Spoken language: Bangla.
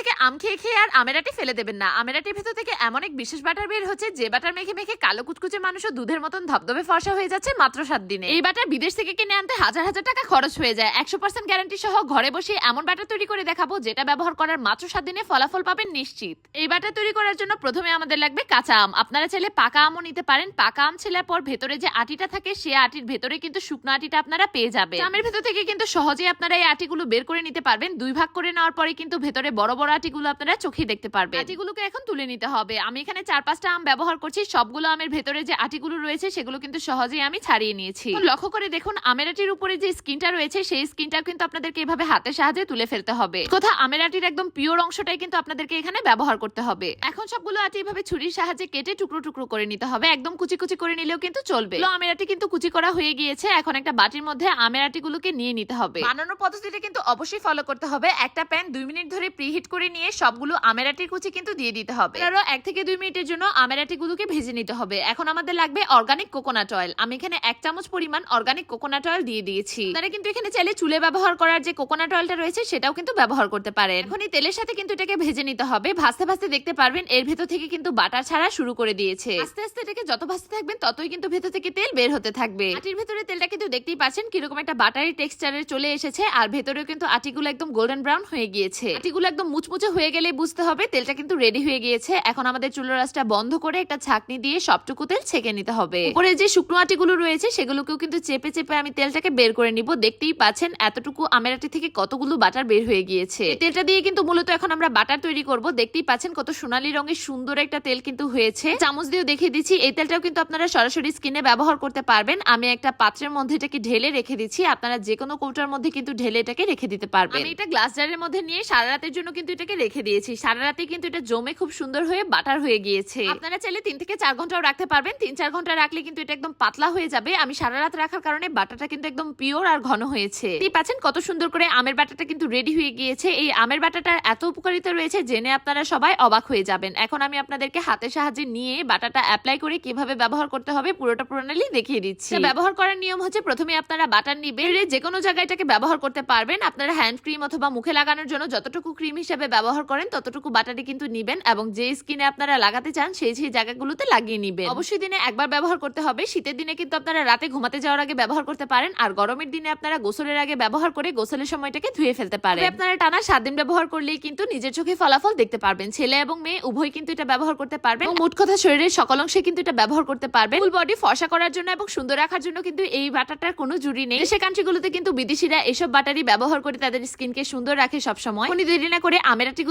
থেকে আম খেয়ে খেয়ে আর আমের আটি ফেলে দেবেন না। আমের আটির ভেতর থেকে এমন এক বিশেষ বাটার বের হচ্ছে যে বাটার মেখে মেখে কালো কুচকুচে মানুষও দুধের মতন ধবধবে ফর্সা হয়ে যাচ্ছে মাত্র 7 দিনে। এই বাটার বিদেশ থেকে কিনে আনতে হাজার হাজার টাকা খরচ হয়ে যায়। 100% গ্যারান্টি সহ ঘরে বসে এমন বাটার তৈরি করে দেখাবো যেটা ব্যবহার করার মাত্র 7 দিনে ফলাফল পাবেন নিশ্চিত। এই বাটার তৈরি করার জন্য প্রথমে আমাদের লাগবে কাঁচা আম। আপনারা চাইলে পাকা আমও নিতে পারেন। পাকা আম ছেলার পর ভেতরে যে আটিটা থাকে সে আটির ভেতরে কিন্তু শুকনো আটিটা আপনারা পেয়ে যাবেন। আমের ভেতর থেকে কিন্তু সহজেই আপনারা এই আটিগুলো বের করে নিতে পারবেন। 2 ভাগ করে নেওয়ার পরে কিন্তু ভেতরে বড় বড় আটিগুলো আপনারা চোখে দেখতে পারবেন। আটিগুলোকে এখন তুলে নিতে হবে। আমি এখানে 4-5টা আম ব্যবহার করছি। সবগুলো আমের ভেতরে যে আটিগুলো রয়েছে সেগুলো কিন্তু সহজেই আমি ছাড়িয়ে নিয়েছি। লক্ষ্য করে দেখুন আমের আটির উপরে যে স্কিনটা রয়েছে সেই স্কিনটা কিন্তু আপনাদেরকে এভাবে হাতের সাহায্যে তুলে ফেলতে হবে। কথা আমের আটির একদম পিওর অংশটাই কিন্তু আপনাদেরকে এখানে ব্যবহার করতে হবে। এখন সবগুলো আটি এভাবে ছুরির সাহায্যে কেটে টুকরো টুকরো করে নিতে হবে। একদম কুচি কুচি করে নিলেও কিন্তু চলবে। আমের আটি কিন্তু কুচি করা হয়ে গিয়েছে। এখন একটা বাটির মধ্যে আমের আটিগুলোকে নিয়ে নিতে হবে। বানানোর পদ্ধতিটা কিন্তু অবশ্যই ফলো করতে হবে। একটা প্যান 2 মিনিট ধরে প্রিহিট করে নিয়ে সবগুলো আমের আটির কুচি কিন্তু দিয়ে দিতে হবে। আরো 1 থেকে 2 মিনিটের জন্য আমের আটিগুলোকে ভেজে নিতে হবে। এখন আমাদের লাগবে অর্গানিক কোকোনাট অয়েল। আমি এখানে 1 চামচ পরিমাণ অর্গানিক কোকোনাট অয়েল দিয়ে দিয়েছি। আপনারা কিন্তু এখানে চাইলে চুলে ব্যবহার করার যে কোকোনাট অয়েলটা রয়েছে সেটাও কিন্তু ব্যবহার করতে পারেন। এখন এই তেলের সাথে কিন্তু এটাকে ভেজে নিতে হবে। ভাজতে ভাজতে দেখতে পারবেন এর ভেতর থেকে কিন্তু বাটার ছাড়া শুরু করে দিয়েছে। আস্তে আস্তে এটাকে যত ভাজতে থাকবেন ততই কিন্তু ভেতর থেকে তেল বের হতে থাকবে। আটির ভেতরে তেলটা কিন্তু দেখতেই পাচ্ছেন কিরকম একটা বাটারি টেক্সচারে চলে এসেছে। আর ভেতরেও কিন্তু আটিগুলো একদম গোল্ডেন ব্রাউন হয়ে গিয়েছে। আটিগুলো একদম মুচমুচে হয়ে গেলেই বুঝতে হবে তেলটা কিন্তু রেডি হয়ে গিয়েছে। এখন আমাদের চুলার আঁচটা বন্ধ করে একটা ছাঁকনি দিয়ে সবটুকু তেল ছেঁকে নিতে হবে। উপরে যে শুকনো আটিগুলো রয়েছে সেগুলোকেও কিন্তু চেপে চেপে আমি তেলটাকে বের করে নিব। দেখতেই পাচ্ছেন এতটুকু আমের আটি থেকে কতগুলো বাটার বের হয়ে গিয়েছে। এই তেলটা দিয়ে কিন্তু মূলত এখন আমরা বাটার তৈরি করব। দেখতেই পাচ্ছেন কত সোনালী রঙের সুন্দর একটা তেল কিন্তু হয়েছে। চামচ দিয়েও দেখিয়ে দিচ্ছি। এই তেলটাও কিন্তু আপনারা সরাসরি স্কিনে ব্যবহার করতে পারবেন। আমি একটা পাত্রের মধ্যে এটাকে ঢেলে রেখে দিচ্ছি। আপনারা যে কোনো কৌটার মধ্যে কিন্তু ঢেলে এটাকে রেখে দিতে পারবেন। আমি এটা গ্লাস জারের মধ্যে নিয়ে সারা রাতের জন্য কিন্তু এটাকে রেখে দিয়েছি। সারা রাতে কিন্তু এটা জমে খুব সুন্দর হয়ে বাটার হয়ে গিয়েছে। আপনারা চাইলে 3 থেকে 4 ঘন্টাও রাখতে পারবেন। 3-4 ঘন্টা রাখলে কিন্তু এটা একদম পাতলা হয়ে যাবে। আমি সারা রাত রাখার কারণে বাটারটা কিন্তু একদম পিওর আর ঘন হয়েছে। দেখতেই পাচ্ছেন কত সুন্দর করে আমের বাটারটা কিন্তু রেডি হয়ে গিয়েছে। এই আমের বাটারটার এত উপকারিতা রয়েছে জেনে আপনারা সবাই অবাক হয়ে যাবেন। এখন আমি আপনাদেরকে হাতের সাহায্যে নিয়ে বাটারটা অ্যাপ্লাই করে কিভাবে ব্যবহার করতে হবে পুরোটা প্রণালী দেখিয়ে দিচ্ছি। ব্যবহার করার নিয়ম হচ্ছে প্রথমে আপনারা বাটার নিবেন। যে কোনো জায়গায় এটাকে ব্যবহার করতে পারবেন। আপনারা হ্যান্ড ক্রিম অথবা মুখে লাগানোর জন্য যতটুকু ক্রিম হিসেবে ব্যবহার করেন ততটুকু বাটারই কিন্তু নিবেন এবং যে স্কিনে আপনারা লাগাতে চান সেই জায়গাগুলোতে লাগিয়ে নিবেন। অবশ্যই দিনে একবার ব্যবহার করতে হবে। শীতের দিনে কিন্তু আপনারা রাতে ঘুমাতে যাওয়ার আগে ব্যবহার করতে পারেন। আর গরমের দিনে আপনারা গোসলের আগে ব্যবহার করে গোসলের সময়টাকে ধুয়ে ফেলতে পারেন। আপনারা টানা 7 দিন ব্যবহার করলেই কিন্তু নিজের চোখে ফলাফল দেখতে পারবেন। ছেলে এবং মেয়ে উভয় কিন্তু এটা ব্যবহার করতে পারবেন। মোট কথা শরীরের সকল অংশে কিন্তু এটা ব্যবহার করতে পারবেন। ফুল বডি ফর্সা করার জন্য এবং সুন্দর রাখার জন্য কিন্তু এই বাটারটার কোনো জুড়ি নেই। দেশের কান্ট্রিগুলোতে কিন্তু বিদেশিরা এসব বাটারই ব্যবহার করে তাদের স্কিনকে সুন্দর রাখে সব সময়। দেরি না করে আমের আটিগুলো